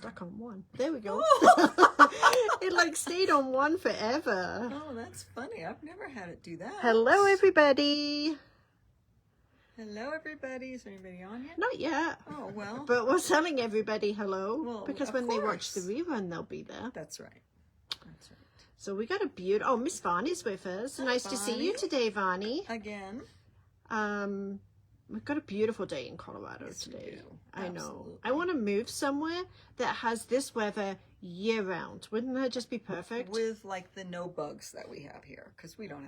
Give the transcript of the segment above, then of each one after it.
stuck on one. There we go. It like stayed on one forever. Oh, that's funny. I've never had it do that. Hello, everybody. Hello, everybody. Is there anybody on yet? Not yet. Oh, well. But we're telling everybody hello. Well, because of when they watch course. the rerun, they'll be there. That's right. That's right. So we got a beautiful... Oh, Miss Varney's with us. Hi, Nice to see you today, Varney. Again. We've got a beautiful day in Colorado today. I know. Absolutely. I want to move somewhere that has this weather year round. Wouldn't that just be perfect? With like the no bugs that we have here, because we don't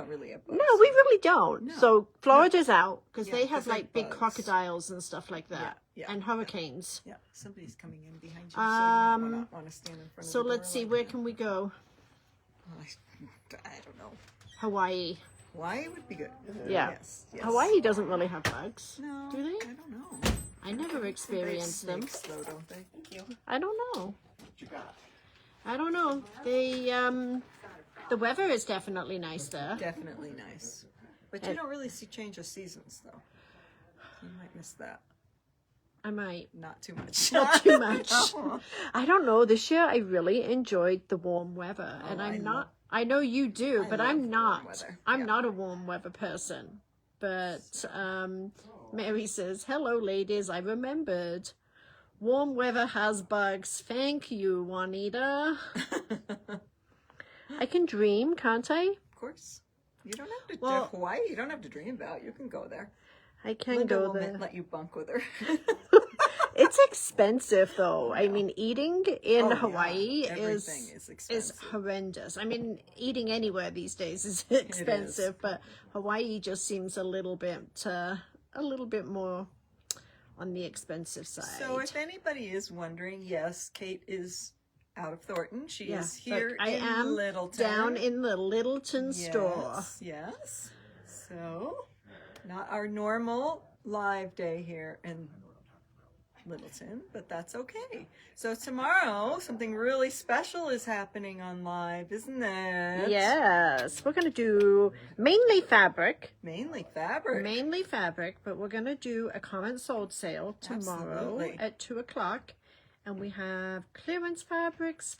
really have bugs. No, we really don't. No. So Florida's out because Yeah, they have 'cause they're like big bugs. crocodiles and stuff like that, Yeah, and hurricanes. Yeah, somebody's coming in behind you, so you don't want to stand in front of So the let's door see, like where that. can we go? I don't know. Hawaii. Hawaii would be good. Yeah. Yes. Hawaii doesn't really have bugs. No. Do they? I don't know. I never experienced them. Snakes, though, don't they? Thank you. I don't know. I don't know. They the weather is definitely nice there. Definitely nice. But you don't really see change of seasons, though. You might miss that. I might. Not too much. Not too much. No. I don't know. This year I really enjoyed the warm weather, and I I'm love- not. I know you do, I but love I'm warm not. weather. I'm Yeah. not a warm weather person. But Mary says, "Hello, ladies. I remembered. Warm weather has bugs. Thank you, Juanita. I can dream, can't I? Of course. You don't have to Well- do Hawaii. You don't have to dream about. You can go there. I can Linda go will there. let you bunk with her. It's expensive, though. I mean, eating in Oh, yeah. Hawaii Everything is expensive. horrendous. I mean, eating anywhere these days is expensive, but Hawaii just seems a little bit more on the expensive side. So if anybody is wondering, yes, Kate is out of Thornton. She is here I in am Littleton. down in the Littleton store. Yes. So, not our normal live day here in Littleton, but that's okay. So tomorrow, something really special is happening on live, isn't it? Yes, we're going to do mainly fabric. Mainly fabric. But we're going to do a comment sold sale tomorrow Absolutely. at 2:00. And we have clearance fabrics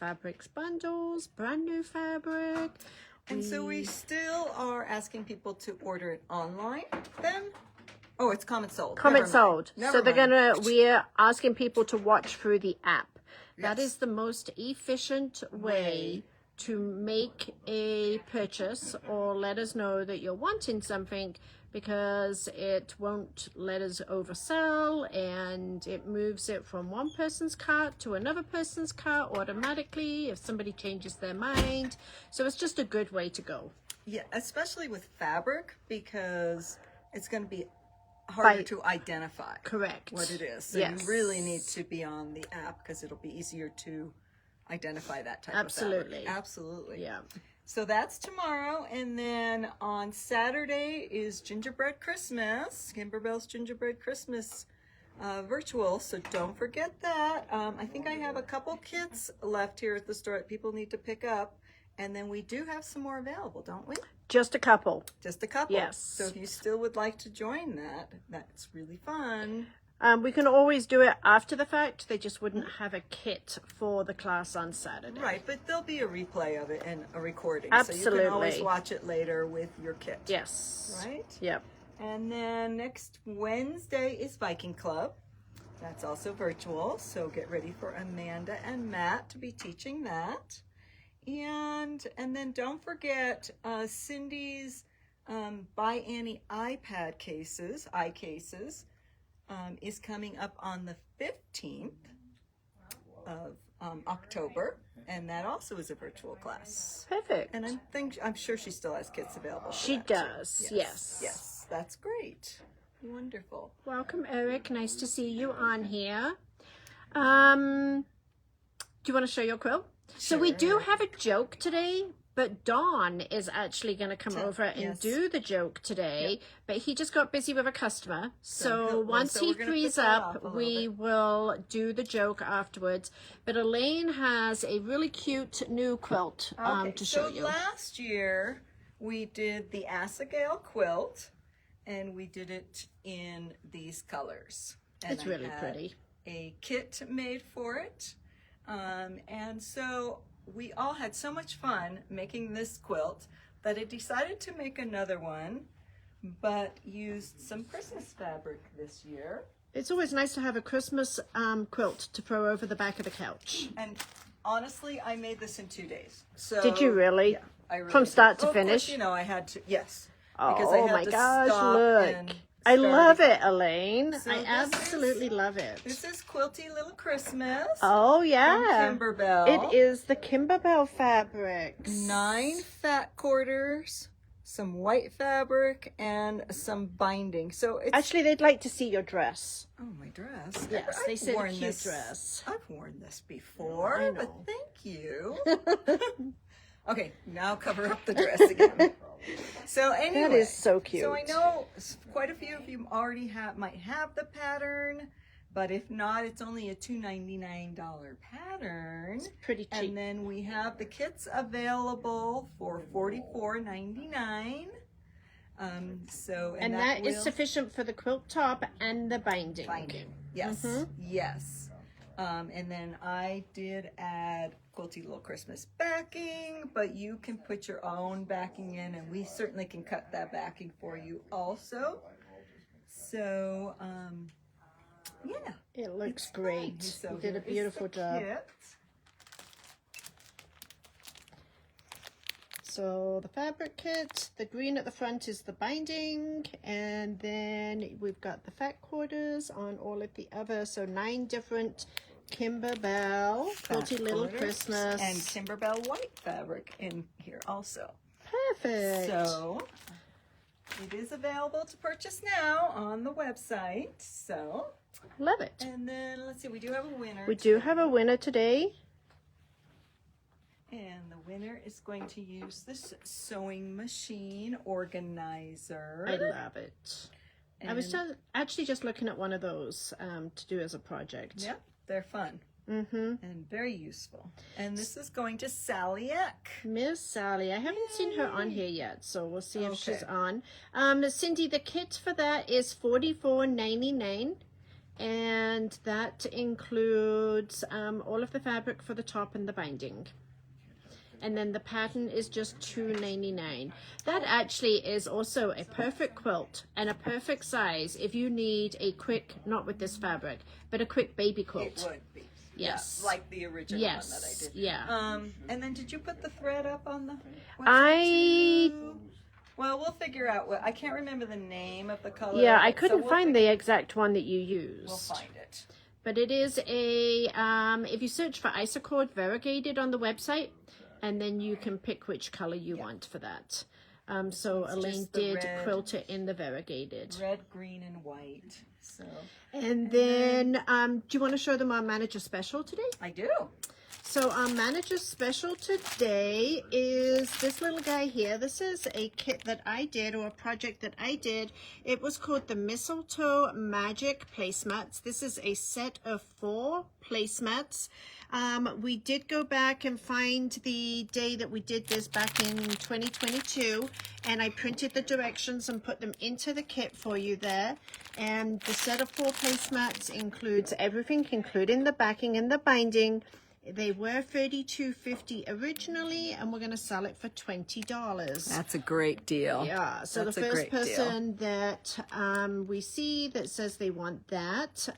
bundles, brand new fabric. And so we still are asking people to order it online then? Oh, it's comment sold. Comment sold. Never So mind. we're asking people to watch through the app. That Yes. is the most efficient way to make a purchase or let us know that you're wanting something, because it won't let us oversell and it moves it from one person's cart to another person's cart automatically if somebody changes their mind. So it's just a good way to go. Yeah, especially with fabric, because it's going to be harder to identify Correct. what it is. So Yes. you really need to be on the app, because it'll be easier to identify that type Absolutely. of fabric. Absolutely. Yeah. So that's tomorrow, and then on Saturday is Gingerbread Christmas, Kimberbell's Gingerbread Christmas virtual, so don't forget that. I think I have a couple kits left here at the store that people need to pick up, and then we do have some more available, don't we? Just a couple. Just a couple. Yes. So if you still would like to join that, that's really fun. We can always do it after the fact. They just wouldn't have a kit for the class on Saturday. Right, but there'll be a replay of it and a recording. Absolutely. So you can always watch it later with your kit. Yes. Right? Yep. And then next Wednesday is Viking Club. That's also virtual, so get ready for Amanda and Matt to be teaching that. And then don't forget Cindy's Buy Annie iPad cases, iCases, is coming up on the 15th of October, and that also is a virtual class. Perfect. And I'm sure she still has kits available. For She that, too. does, yes. Yes, that's great. Wonderful. Welcome, Eric. Nice to see you on here. Do you want to show your quilt? So we do have a joke today, but Dawn is actually going to come over and do the joke today, but he just got busy with a customer. So once he frees up, we will do the joke afterwards. But Elaine has a really cute new quilt to show you. So last year we did the Asagale quilt, and we did it in these colors. And It's really pretty. a kit made for it. And so we all had so much fun making this quilt that I decided to make another one, but used some Christmas fabric this year. It's always nice to have a Christmas quilt to throw over the back of the couch. And honestly, I made this in 2 days. So Did you really? Yeah, I really From did. start to Well, of course, finish? you know, I had to, yes. Oh my gosh, look. I love it, Elaine. So I absolutely love it. This is Quilty Little Christmas. Oh, yeah. From Kimberbell. It is the Kimberbell fabrics. 9 fat quarters, some white fabric, and some binding. So it's Actually, they'd like to see your dress. oh, my dress. Yes, I've they said a worn cute this. dress. I've worn this before, I but know. thank you. Okay, now cover up the dress again. So anyway, That is so cute. So I know quite a few of you already might have the pattern, but if not, it's only a $2.99 pattern. It's pretty cheap. And then we have the kits available for $44.99. And that is sufficient for the quilt top and the binding. Yes, Mm-hmm. yes. And then I did add Quilty Little Christmas backing, but you can put your own backing in, and we certainly can cut that backing for you also. So, yeah. It looks It's fun. great. So You did a here is beautiful the job. kit. So the fabric kit, the green at the front is the binding, and then we've got the fat quarters on all of the other, so 9 different Kimberbell Quilty Little Quarters Christmas. and Kimberbell white fabric in here also. Perfect. So it is available to purchase now on the website. So, Love it. and then let's see, we do have a winner. We do have a winner today. And the winner is going to use this sewing machine organizer. I love it. I was actually just looking at one of those to do as a project. Yep, they're fun. Mm-hmm. And very useful. And this is going to Sally Eck. Miss Sally. I haven't seen her on here yet, so we'll see if she's Okay. on. Cindy, the kit for that is $44.99, and that includes all of the fabric for the top and the binding. And then the pattern is just $2.99. That actually is also a perfect quilt and a perfect size if you need a quick, not with this fabric, but a quick baby quilt. It would be. Yes. Yeah, like the original one that I did. Yeah. And then did you put the thread up on the website I too? Well, we'll figure out what I can't remember the name of the color. Yeah, of I it, so couldn't we'll find figure- the exact one that you used. We'll find it. But it is a, if you search for Isocord Variegated on the website, and then you can pick which color you want for that. So It's Elaine just the did red. quilt it in the variegated. Red, green, and white. So And then, do you want to show them our manager special today? I do. So our manager special today is this little guy here. This is a kit that I did, or a project that I did. It was called the Mistletoe Magic Placemats. This is a set of 4 placemats. We did go back and find the day that we did this back in 2022, and I printed the directions and put them into the kit for you there. And the set of 4 placemats includes everything, including the backing and the binding. They were $32.50 originally, and we're going to sell it for $20. That's a great deal. Yeah, so That's the a first great deal. person that we see that says they want that,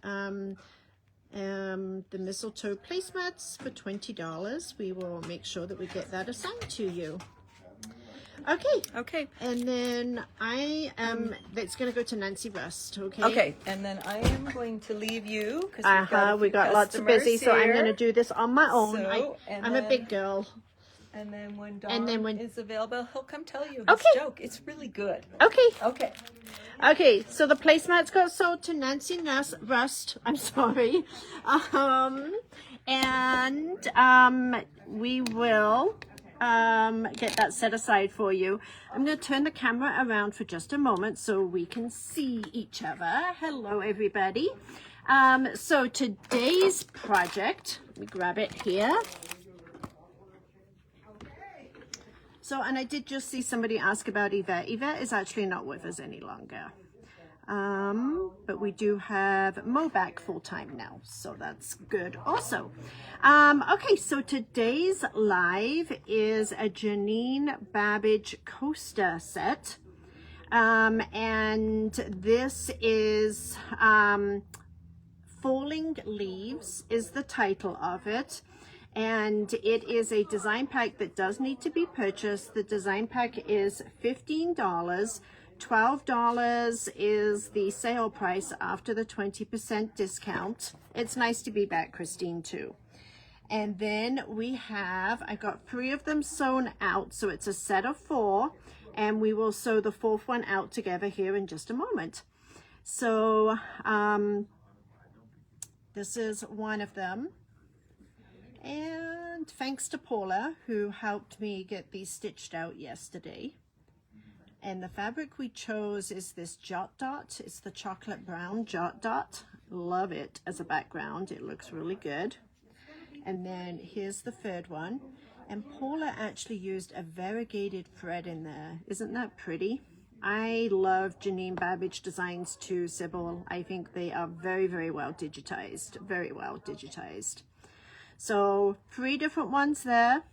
the mistletoe placemats for $20, we will make sure that we get that assigned to you. Okay, Okay. and then I am, that's going to go to Nancy Rust, okay? Okay, and then I am going to leave you because We got lots of busy, so I'm going to do this on my own. So, and I'm a then- big girl. And then when Don is available, he'll come tell you his Okay. joke. It's really good. Okay. Okay. Okay, so the placemats got sold to Nancy Rust. I'm sorry. We will get that set aside for you. I'm going to turn the camera around for just a moment so we can see each other. Hello, everybody. So today's project, let me grab it here. So, and I did just see somebody ask about Yvette. Yvette is actually not with us any longer. But we do have Mo back full-time now, so that's good also. Okay, so today's live is a Janine Babich coaster set. And this is Falling Leaves is the title of it. And it is a design pack that does need to be purchased. The design pack is $15. $12 is the sale price after the 20% discount. It's nice to be back, Christine, too. And then we have, I got 3 of them sewn out, so it's a set of 4, and we will sew the 4th one out together here in just a moment. So this is one of them. And thanks to Paula, who helped me get these stitched out yesterday. And the fabric we chose is this Jot Dot. It's the chocolate brown Jot Dot. Love it as a background. It looks really good. And then here's the 3rd one. And Paula actually used a variegated thread in there. Isn't that pretty? I love Janine Babich designs too, Sybil. I think they are very, very well digitized. Very well digitized. So 3 different ones there.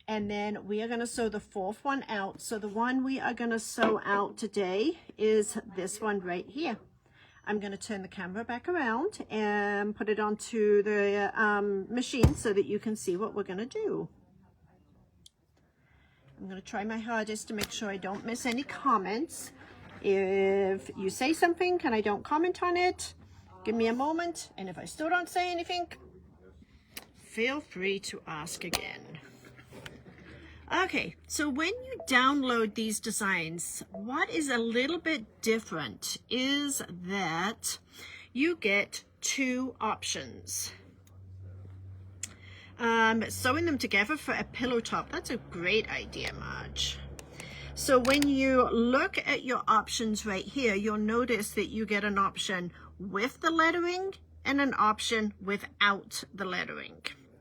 And then we are going to sew the 4th one out. So the one we are going to sew out today is this one right here. I'm going to turn the camera back around and put it onto the machine so that you can see what we're going to do. I'm going to try my hardest to make sure I don't miss any comments. If you say something and I don't comment on it, give me a moment. And if I still don't say anything, feel free to ask again. Okay, so when you download these designs, what is a little bit different is that you get 2 options. Sewing them together for a pillow top, that's a great idea, Marge. So when you look at your options right here, you'll notice that you get an option with the lettering and an option without the lettering.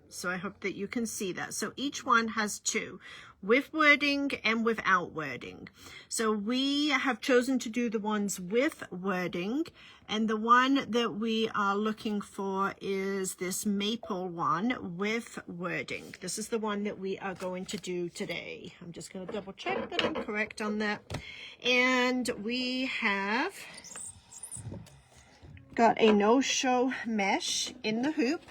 So I hope that you can see that. So each one has 2, with wording and without wording. So we have chosen to do the ones with wording, and the one that we are looking for is this maple one with wording. This is the one that we are going to do today. I'm just going to double check that I'm correct on that. And we have got a no-show mesh in the hoop.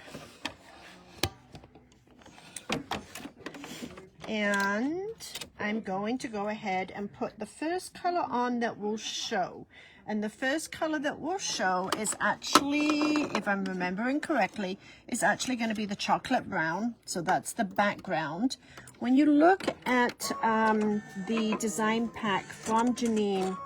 And I'm going to go ahead and put the first color on that will show. And the first color that will show is actually, if I'm remembering correctly, is actually going to be the chocolate brown. So that's the background. When you look at the design pack from Janine,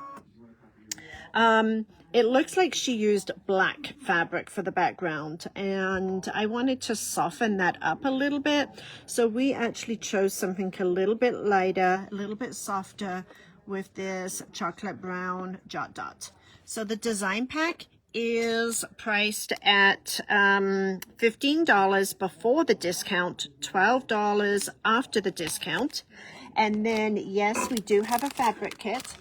it looks like she used black fabric for the background, and I wanted to soften that up a little bit. So we actually chose something a little bit lighter, a little bit softer with this chocolate brown Jot Dot. So the design pack is priced at $15 before the discount, $12 after the discount. And then, yes, we do have a fabric kit.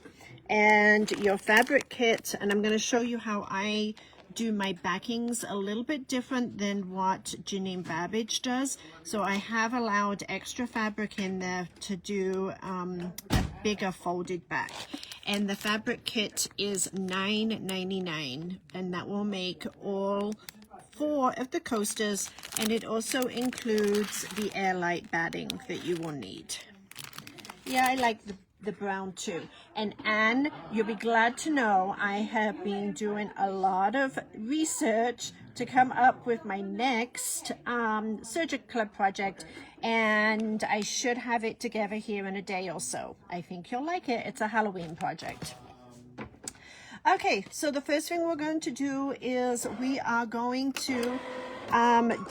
And your fabric kit, and I'm going to show you how I do my backings a little bit different than what Janine Babich does. So I have allowed extra fabric in there to do a bigger folded back. And the fabric kit is $9.99, and that will make all 4 of the coasters, and it also includes the airlight batting that you will need. Yeah, I like the brown too. And Anne, you'll be glad to know I have been doing a lot of research to come up with my next Surgical Club project, and I should have it together here in a day or so. I think you'll like it. It's a Halloween project. Okay, so the first thing we're going to do is we are going to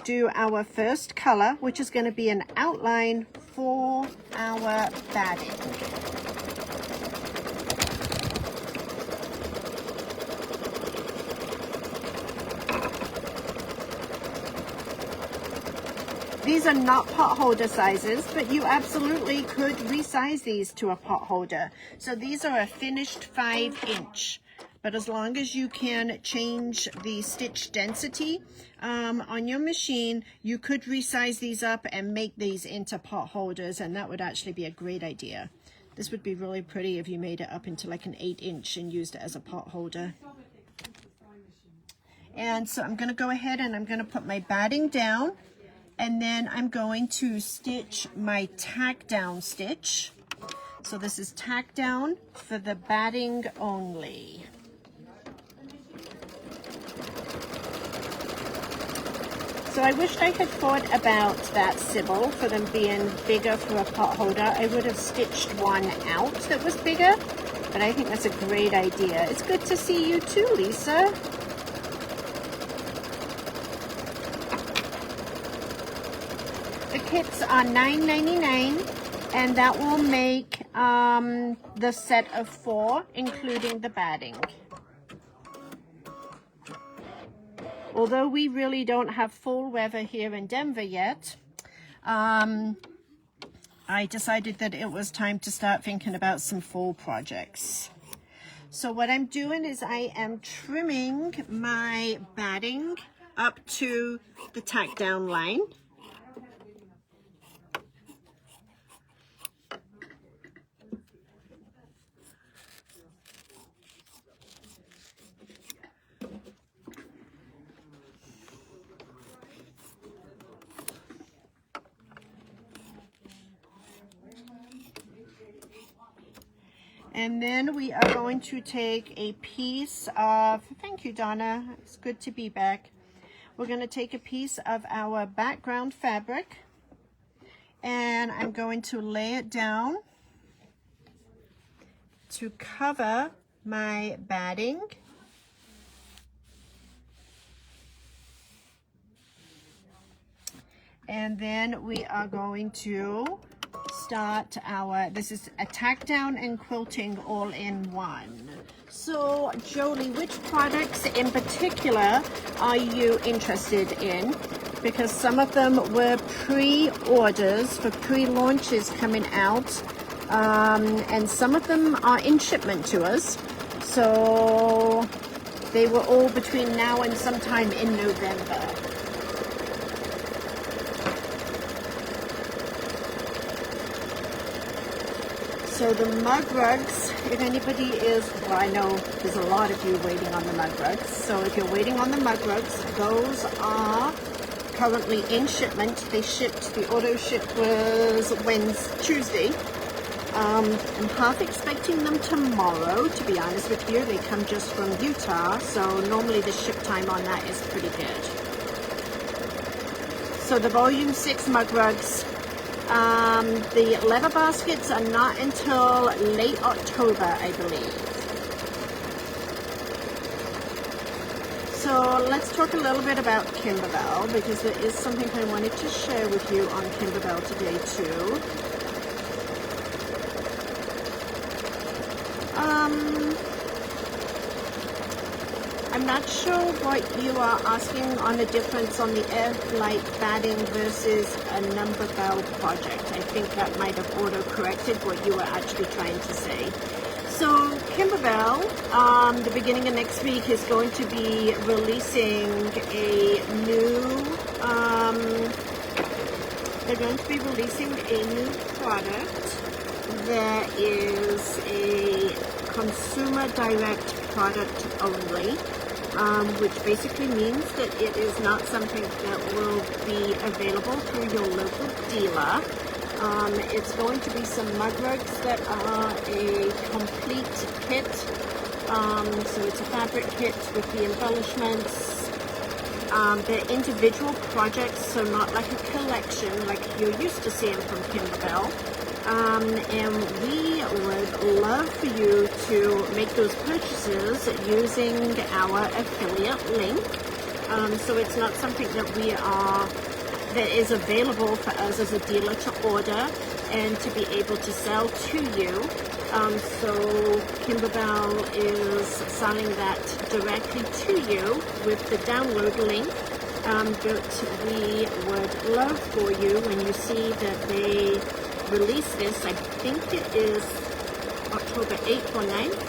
do our first color, which is going to be an outline for our batting. These are not pot holder sizes, but you absolutely could resize these to a pot holder. So these are a finished 5-inch. but as long as you can change the stitch density on your machine, you could resize these up and make these into pot holders, and that would actually be a great idea. This would be really pretty if you made it up into like an 8-inch and used it as a pot holder. And so I'm going to go ahead and I'm going to put my batting down, and then I'm going to stitch my tack down stitch. So this is tack down for the batting only. So I wished I had thought about that Sybil for them being bigger for a pot holder. I would have stitched one out that was bigger, but I think that's a great idea. It's good to see you too, Lisa. The kits are $9.99, and that will make the set of 4, including the batting. Although we really don't have fall weather here in Denver yet, I decided that it was time to start thinking about some fall projects. So what I'm doing is I am trimming my batting up to the tack down line. And then we are going to take a piece of, thank you, Donna, it's good to be back. We're going to take a piece of our background fabric, and I'm going to lay it down to cover my batting. And then we are going to start our, this is a tack down and quilting all in one. So Jolie, which products in particular are you interested in? Because some of them were pre-orders for pre-launches coming out, and some of them are in shipment to us. So they were all between now and sometime in November. So the mug rugs, if anybody is, well, I know there's a lot of you waiting on the mug rugs. So if you're waiting on the mug rugs, those are currently in shipment. They shipped, the auto ship was Tuesday. I'm half expecting them tomorrow, to be honest with you. They come just from Utah, so normally the ship time on that is pretty good. So the volume 6 mug rugs, the leather baskets are not until late October, I believe. So let's talk a little bit about Kimberbell, because there is something I wanted to share with you on Kimberbell today too. I'm not sure what you are asking on the difference on the air-light batting versus a number bell project. I think that might have auto-corrected what you were actually trying to say. So Kimberbell, the beginning of next week, is going to be releasing a new, they're going to be releasing a new product that is a consumer direct product only. Which basically means that it is not something that will be available through your local dealer. It's going to be some mug rugs that are a complete kit. So it's a fabric kit with the embellishments. They're individual projects, so not like a collection like you're used to seeing from Kimberbell. And we would love for you to make those purchases using our affiliate link. So it's not something that is available for us as a dealer to order and to be able to sell to you. So Kimberbell is selling that directly to you with the download link. But we would love for you, when you see that they release this, I think it is October 8th or 9th,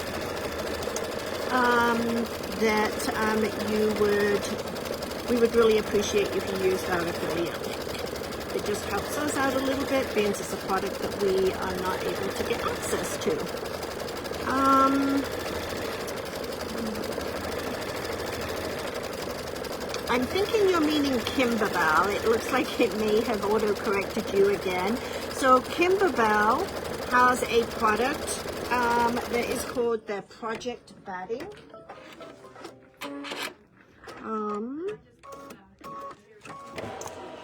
we would really appreciate if you used our affiliate link. It just helps us out a little bit, being it's a product that we are not able to get access to. I'm thinking you're meaning Kimberbell. It looks like it may have auto-corrected you again. So Kimberbell has a product that is called their Project Batting.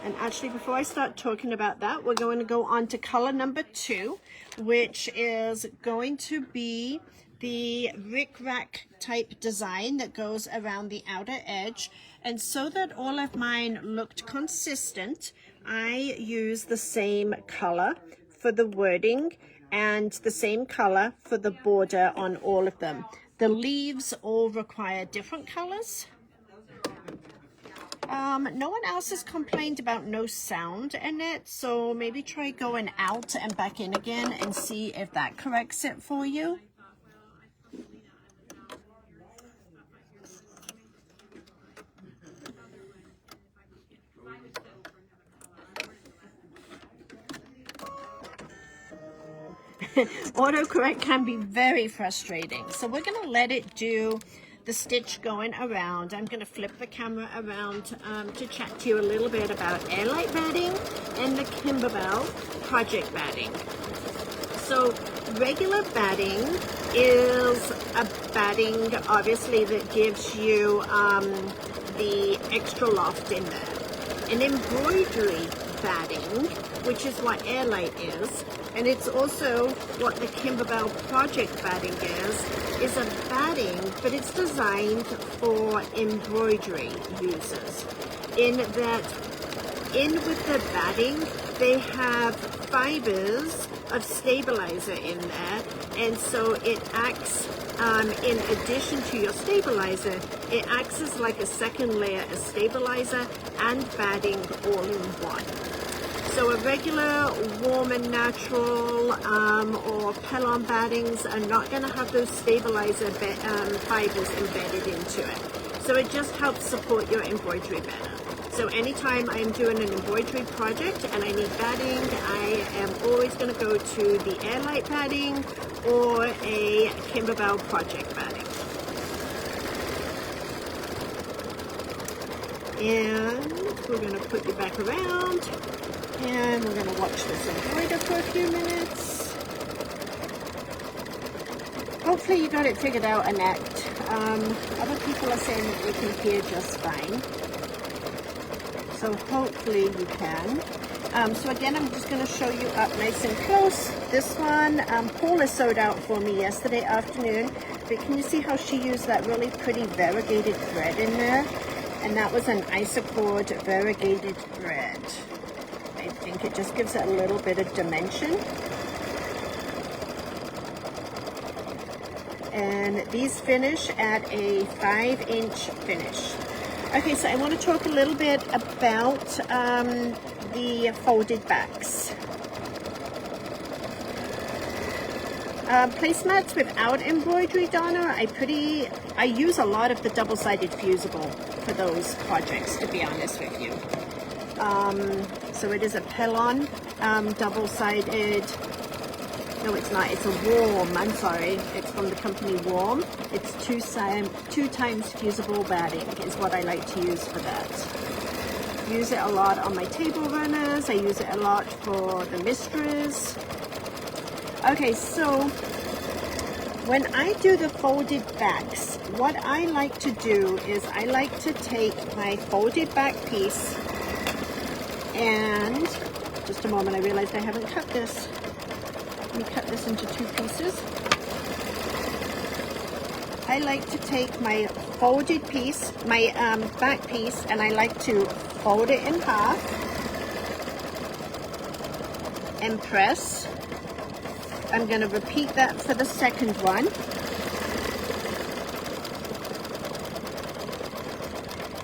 And actually, before I start talking about that, we're going to go on to color number 2, which is going to be the rick-rack type design that goes around the outer edge. And so that all of mine looked consistent, I used the same color for the wording and the same color for the border on all of them. The leaves all require different colors. No one else has complained about no sound in it, so maybe try going out and back in again and see if that corrects it for you. Autocorrect can be very frustrating, so we're going to let it do the stitch going around. I'm going to flip the camera around to chat to you a little bit about Airlight batting and the Kimberbell project batting. So regular batting is a batting, obviously, that gives you the extra loft in there. An embroidery batting, which is what Airlight is, and it's also what the Kimberbell project batting is a batting, but it's designed for embroidery users. In with the batting, they have fibers of stabilizer in there, and so it acts, in addition to your stabilizer, it acts as like a second layer of stabilizer and batting all in one. So a regular warm and natural or Pellon battings are not going to have those stabilizer fibers embedded into it. So it just helps support your embroidery better. So anytime I'm doing an embroidery project and I need batting, I am always going to go to the Airlight batting or a Kimberbell project batting. And we're going to put you back around. And we're going to watch this embroider for a few minutes. Hopefully you got it figured out, Annette. Other people are saying that they can hear just fine. So hopefully you can. So again, I'm just going to show you up nice and close. This one, Paula sewed out for me yesterday afternoon. But can you see how she used that really pretty variegated thread in there? And that was an Isacord variegated thread. I think it just gives it a little bit of dimension. And these finish at a 5-inch finish. Okay, so I want to talk a little bit about the folded backs. Placemats without embroidery, Donna, I use a lot of the double-sided fusible for those projects, to be honest with you. So it is a Pellon double-sided, no it's not, it's a Warm, I'm sorry, it's from the company Warm. It's two times fusible batting is what I like to use for that. Use it a lot on my table runners, I use it a lot for the Mistress. Okay, so when I do the folded backs, what I like to do is I like to take my folded back piece and, just a moment, I realized I haven't cut this. Let me cut this into 2 pieces. I like to take my folded piece, my back piece, and I like to fold it in half and press. I'm going to repeat that for the second one.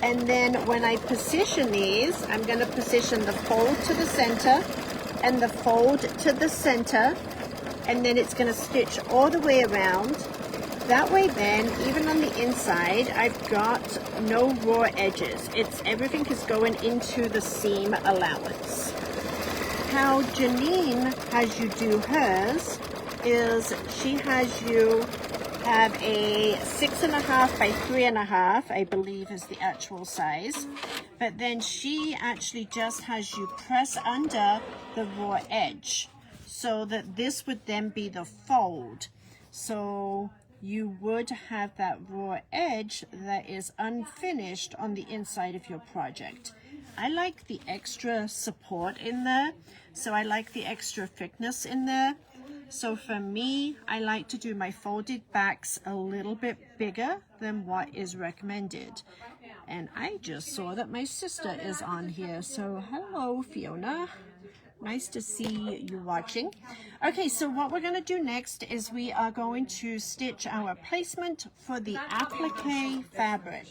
And then when I position these, I'm going to position the fold to the center and the fold to the center, and then it's going to stitch all the way around. that way then, even on the inside, I've got no raw edges. Everything is going into the seam allowance. How Janine has you do hers is she has you have a 6.5 by 3.5, I believe is the actual size. But then she actually just has you press under the raw edge so that this would then be the fold. So you would have that raw edge that is unfinished on the inside of your project. I like the extra support in there, so I like the extra thickness in there. So for me, I like to do my folded backs a little bit bigger than what is recommended. And I just saw that my sister is on here, so hello Fiona. Nice to see you watching. Okay, so what we're going to do next is we are going to stitch our placement for the applique fabric.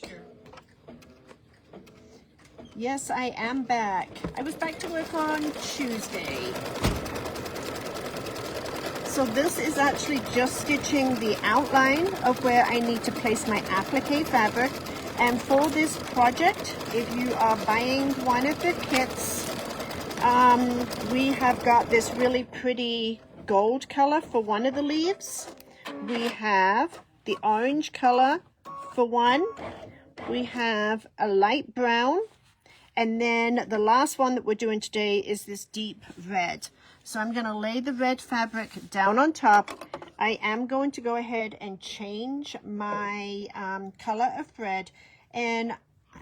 Yes, I am back. I was back to work on Tuesday. So this is actually just stitching the outline of where I need to place my applique fabric. And for this project, if you are buying one of the kits, we have got this really pretty gold color for one of the leaves. We have the orange color for one. We have a light brown. And then the last one that we're doing today is this deep red. So I'm going to lay the red fabric down on top. I am going to go ahead and change my color of thread. And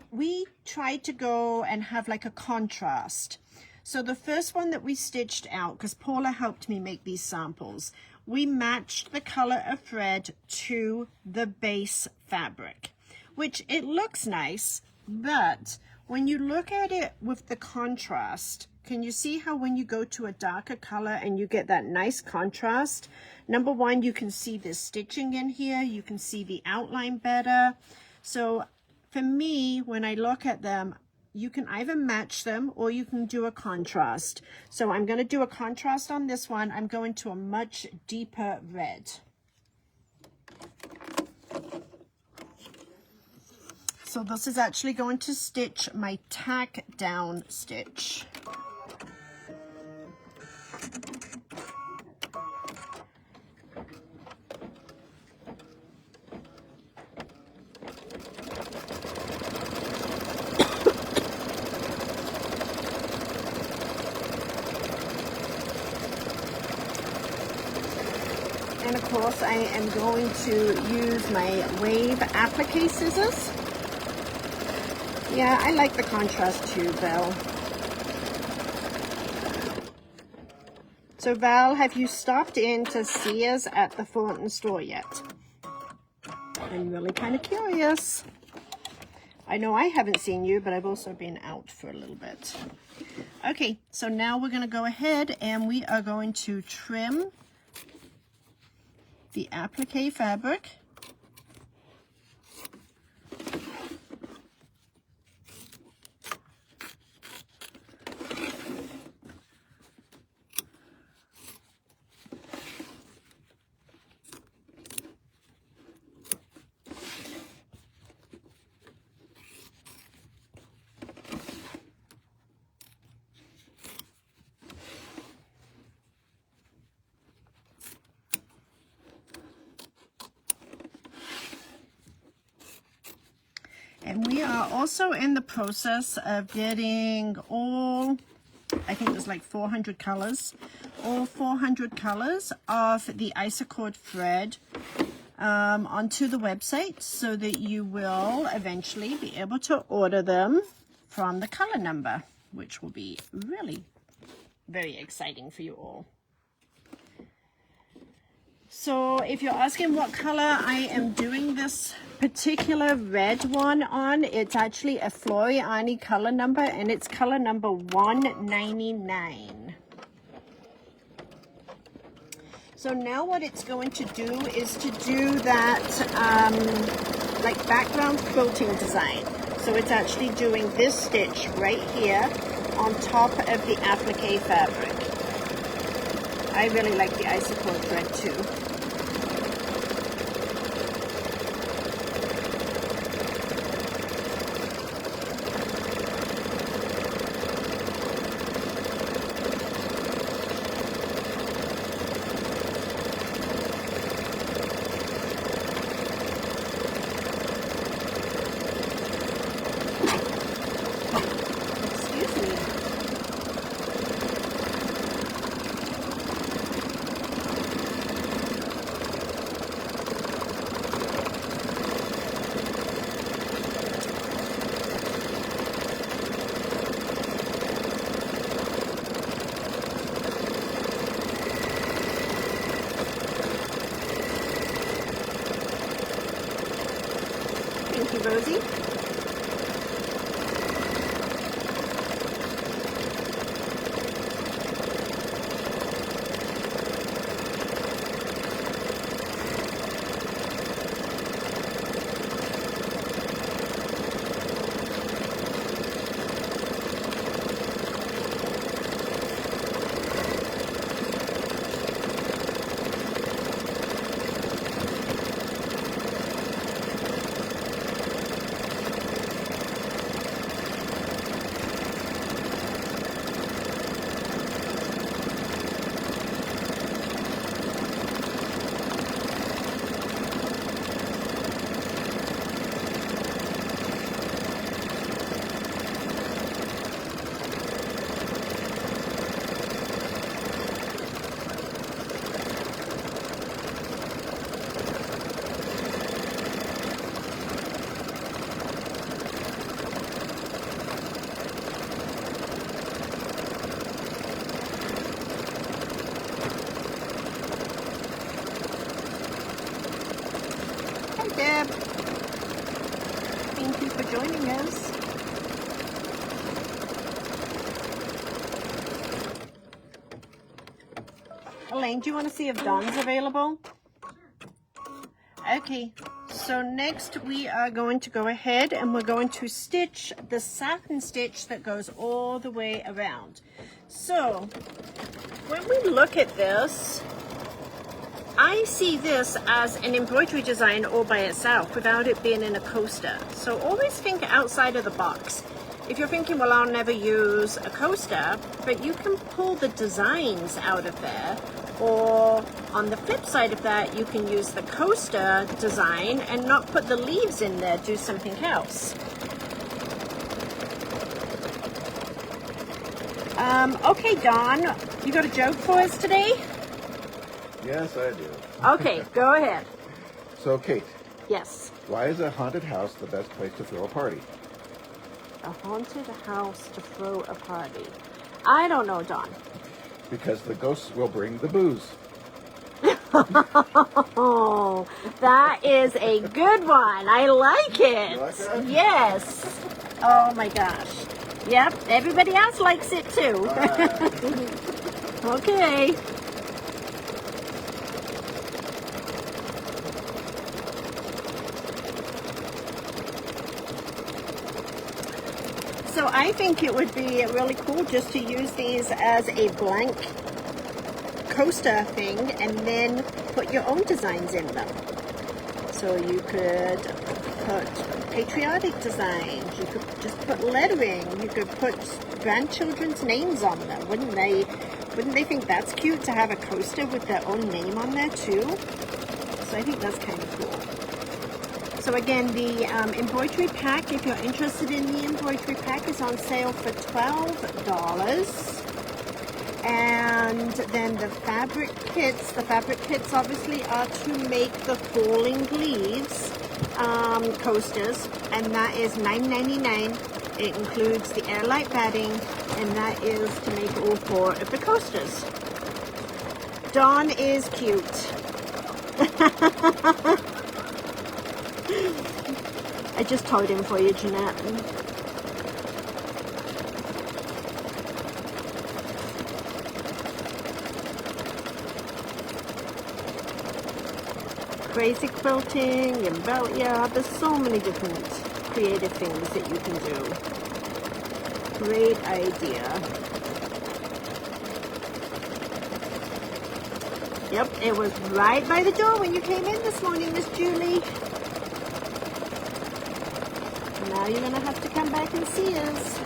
we tried to go and have like a contrast. So the first one that we stitched out, because Paula helped me make these samples, we matched the color of thread to the base fabric, which it looks nice, but when you look at it with the contrast, can you see how when you go to a darker color and you get that nice contrast? Number one, you can see the stitching in here. You can see the outline better. So for me, when I look at them, you can either match them or you can do a contrast. So I'm going to do a contrast on this one. I'm going to a much deeper red. So this is actually going to stitch my tack down stitch. And of course I am going to use my wave applique scissors. Yeah, I like the contrast too, Val. So Val, have you stopped in to see us at the Thornton store yet? I'm really kind of curious. I know I haven't seen you, but I've also been out for a little bit. Okay, so now we're going to go ahead and we are going to trim the applique fabric. And we are also in the process of getting all, I think there's like 400 colors, all 400 colors of the Isacord thread onto the website so that you will eventually be able to order them from the color number, which will be really very exciting for you all. So if you're asking what color I am doing this particular red one on, it's actually a Floriani color number, and it's color number 199. So now what it's going to do is to do that like background quilting design. So it's actually doing this stitch right here on top of the applique fabric. I really like the Isacord thread too. cozy. Deb. Thank you for joining us. Elaine, do you want to see if Dawn's available? Okay, so next we are going to go ahead and we're going to stitch the satin stitch that goes all the way around. So when we look at this, I see this as an embroidery design all by itself without it being in a coaster. So always think outside of the box. If you're thinking, well, I'll never use a coaster, but you can pull the designs out of there. Or on the flip side of that, you can use the coaster design and not put the leaves in there, do something else. Okay, Dawn, you got a joke for us today? Yes, I do. Okay, go ahead. So, Kate, Yes. why is a haunted house the best place to throw a party? A haunted house to throw a party. I don't know, Dawn. Because the ghosts will bring the booze. Oh, that is a good one. I like it. You like that? Yes. Oh my gosh. Yep, everybody else likes it too. Okay. So I think it would be really cool just to use these as a blank coaster thing and then put your own designs in them. So you could put patriotic designs, you could just put lettering, you could put grandchildren's names on them. Wouldn't they think that's cute to have a coaster with their own name on there too? So I think that's kind of cool. So again, the embroidery pack, if you're interested in the embroidery pack, is on sale for $12. And then the fabric kits obviously are to make the falling leaves coasters, and that is $9.99. It includes the airlight batting, and that is to make all 4 of the coasters. Dawn is cute. I just told him for you, Jeanette. Crazy quilting, yeah, there's so many different creative things that you can do. Great idea. Yep, it was right by the door when you came in this morning, Miss Julie. Now you're going to have to come back and see us.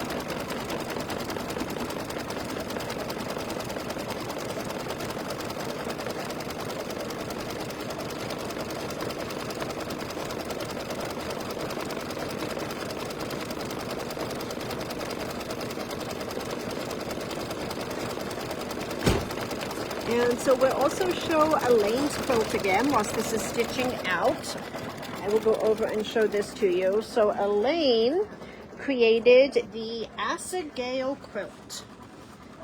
And so we'll also show Elaine's quilt again whilst this is stitching out. I will go over and show this to you. So Elaine created the Asagale quilt.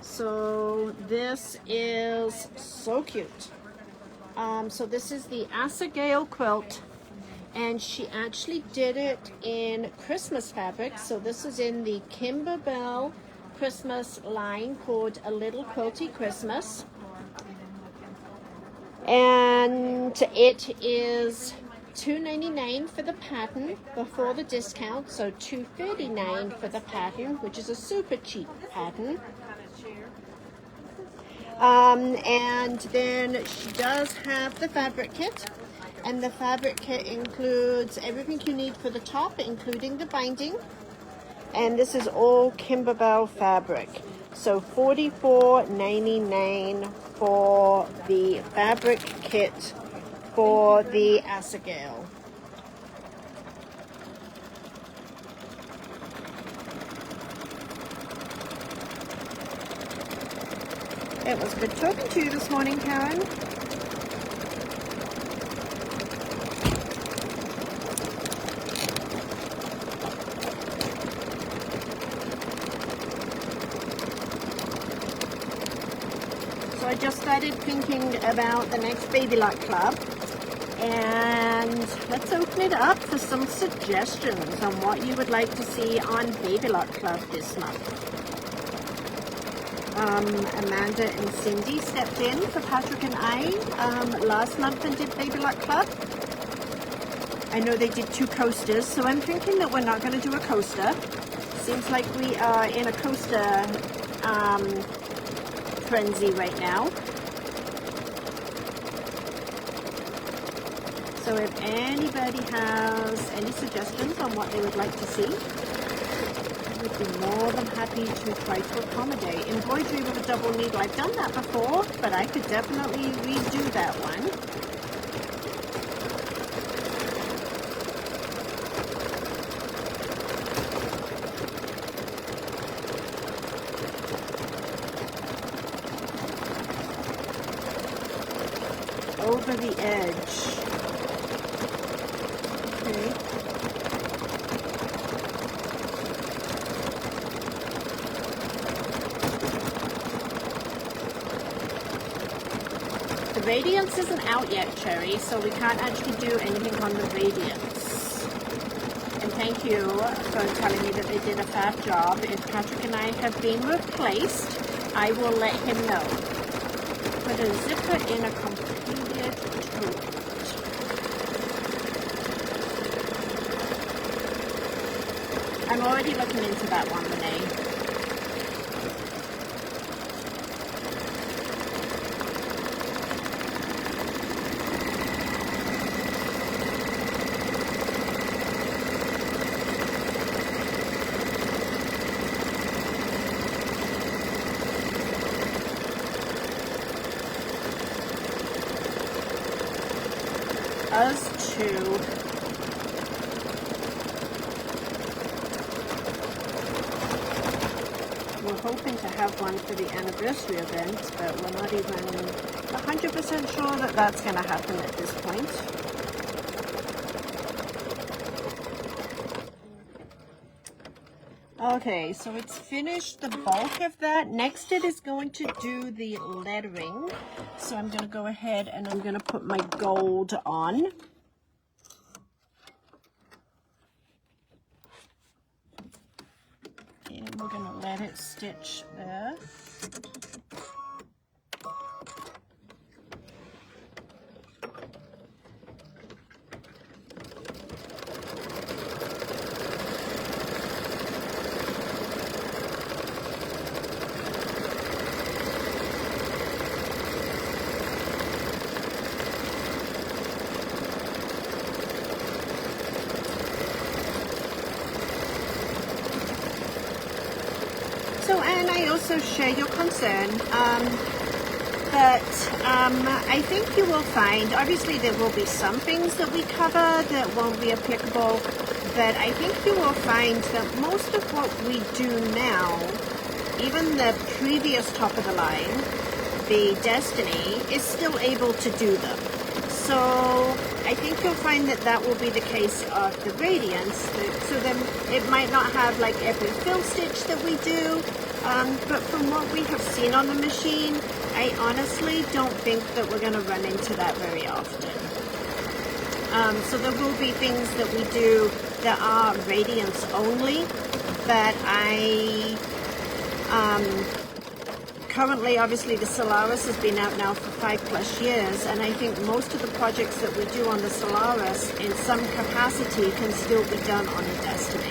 So this is so cute. So this is the Asagale quilt, And she actually did it in Christmas fabric. So this is in the Kimberbell Christmas line called A Little Quilty Christmas. And it is $2.99 for the pattern before the discount, so $2.39 for the pattern, which is a super cheap pattern. And then she does have the fabric kit, and the fabric kit includes everything you need for the top, including the binding. And this is all Kimberbell fabric, so $44.99 for the fabric kit for the Asagale. It was good talking to you this morning, Karen. So I just started thinking about the next Baby Lock Club, and let's open it up for some suggestions on what you would like to see on Baby Lock Club this month. Amanda and Cindy stepped in for Patrick and I last month and did Baby Lock Club. I know they did 2 coasters, so I'm thinking that we're not going to do a coaster. Seems like we are in a coaster frenzy right now. So if anybody has any suggestions on what they would like to see, I would be more than happy to try to accommodate. Embroidery with a double needle, I've done that before, but I could definitely redo that one. Over the edge. Okay. The radiance isn't out yet, Cherry, so we can't actually do anything on the radiance. And thank you for telling me that they did a fab job. If Patrick and I have been replaced, I will let him know. Put a zipper in a completed tote. I'm already looking into that one, Renee. Us too. We're hoping to have one for the anniversary event, but we're not even 100% sure that that's going to happen at this point. Okay, so it's finished the bulk of that. Next it is going to do the lettering. So I'm going to go ahead and I'm going to put my gold on. And we're going to let it stitch there. And I also share your concern that I think you will find, obviously there will be some things that we cover that won't be applicable, but I think you will find that most of what we do now, even the previous top of the line, the Destiny, is still able to do them. So I think you'll find that that will be the case of the Radiance. So then it might not have like every fill stitch that we do, but from what we have seen on the machine, I honestly don't think that we're going to run into that very often. So there will be things that we do that are radiance only, but currently, obviously, the Solaris has been out now for 5+ years, and I think most of the projects that we do on the Solaris in some capacity can still be done on the Destiny.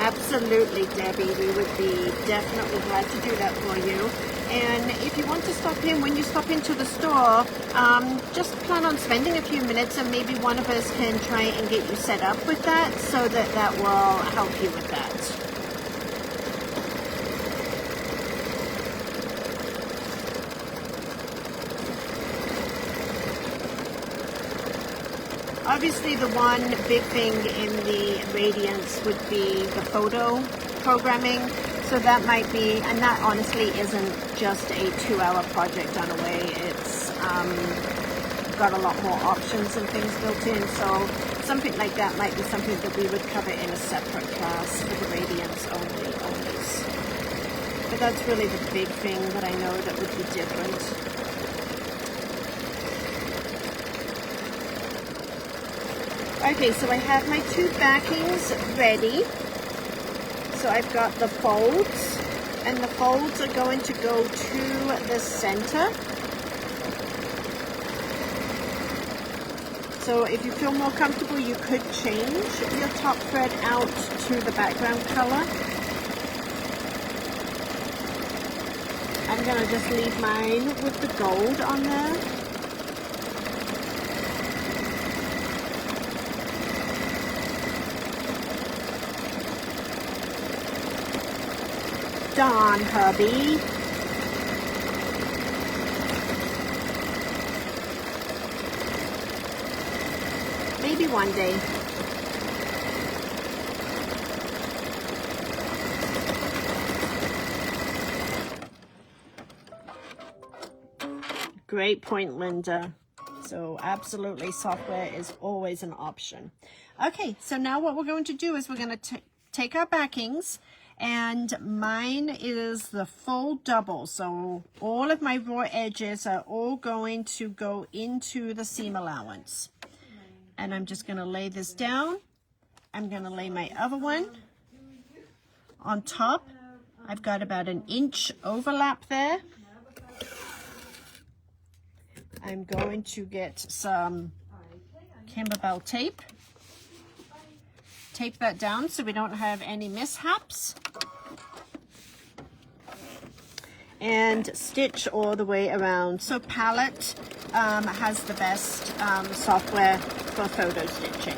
Absolutely, Debbie. We would be definitely glad to do that for you. And if you want to stop in, when you stop into the store, just plan on spending a few minutes, and maybe one of us can try and get you set up with that, so that that will help you with that. Obviously, the one big thing in the Radiance would be the photo programming. So that might be, and that honestly isn't just a 2-hour project on a way. It's got a lot more options and things built in. So something like that might be something that we would cover in a separate class for the Radiance only. But that's really the big thing that I know that would be different. Okay, so I have my 2 backings ready. So I've got the folds, and the folds are going to go to the center. So if you feel more comfortable, you could change your top thread out to the background color. I'm going to just leave mine with the gold on there. Darn, hubby. Maybe one day. Great point, Linda. So absolutely, software is always an option. Okay, so now what we're going to do is we're going to take our backings, and mine is the full double. So all of my raw edges are all going to go into the seam allowance. And I'm just going to lay this down. I'm going to lay my other one on top. I've got about an inch overlap there. I'm going to get some Kimberbell tape. Tape that down so we don't have any mishaps. And stitch all the way around. So Palette has the best software for photo stitching.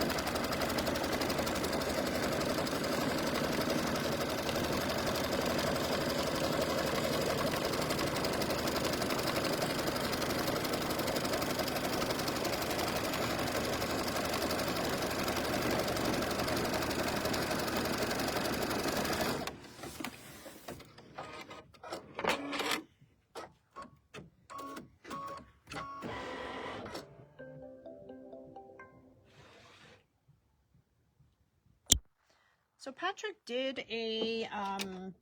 So Patrick did a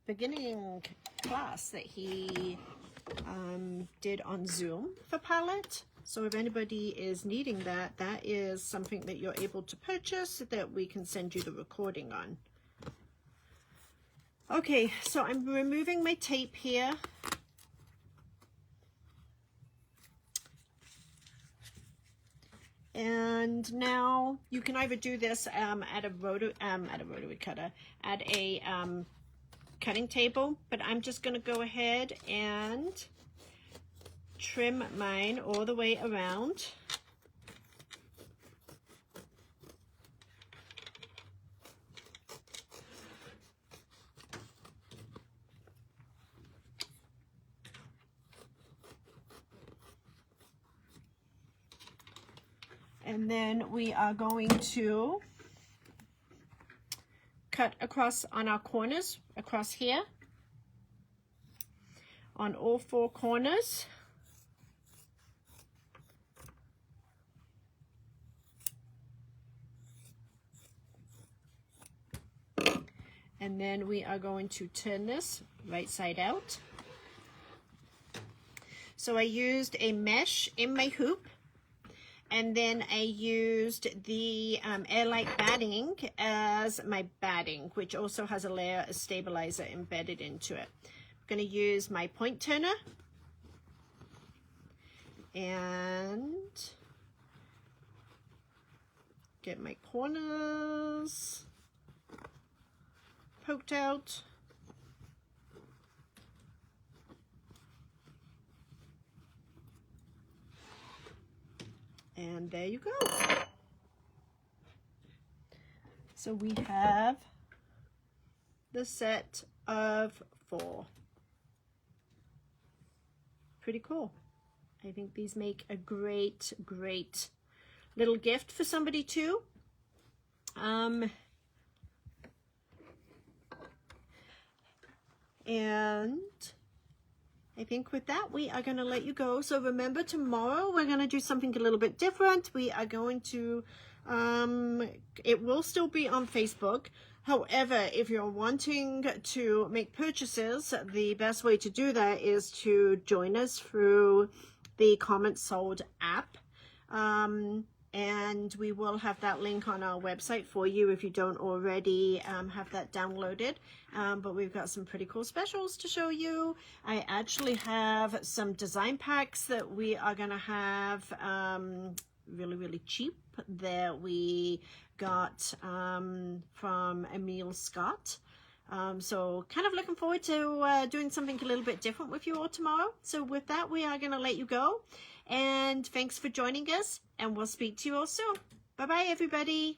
beginning class that he did on Zoom for Palette. So if anybody is needing that, that is something that you're able to purchase that we can send you the recording on. Okay, so I'm removing my tape here. And now you can either do this at a rotary cutter, at a cutting table, but I'm just going to go ahead and trim mine all the way around. And then we are going to cut across on our corners, across here, on all 4 corners. And then we are going to turn this right side out. So I used a mesh in my hoop, and then I used the airlight batting as my batting, which also has a layer of stabilizer embedded into it. I'm going to use my point turner and get my corners poked out. And there you go. So we have the set of 4. Pretty cool. I think these make a great, great little gift for somebody too. And I think with that, we are going to let you go. So remember, tomorrow we're going to do something a little bit different. We are going to, it will still be on Facebook. However, if you're wanting to make purchases, the best way to do that is to join us through the Comments Sold app. And we will have that link on our website for you if you don't already have that downloaded. But we've got some pretty cool specials to show you. I actually have some design packs that we are going to have really, really cheap that we got from Emil Scott. So kind of looking forward to doing something a little bit different with you all tomorrow. So with that, we are going to let you go. And thanks for joining us, and we'll speak to you all soon. Bye-bye, everybody.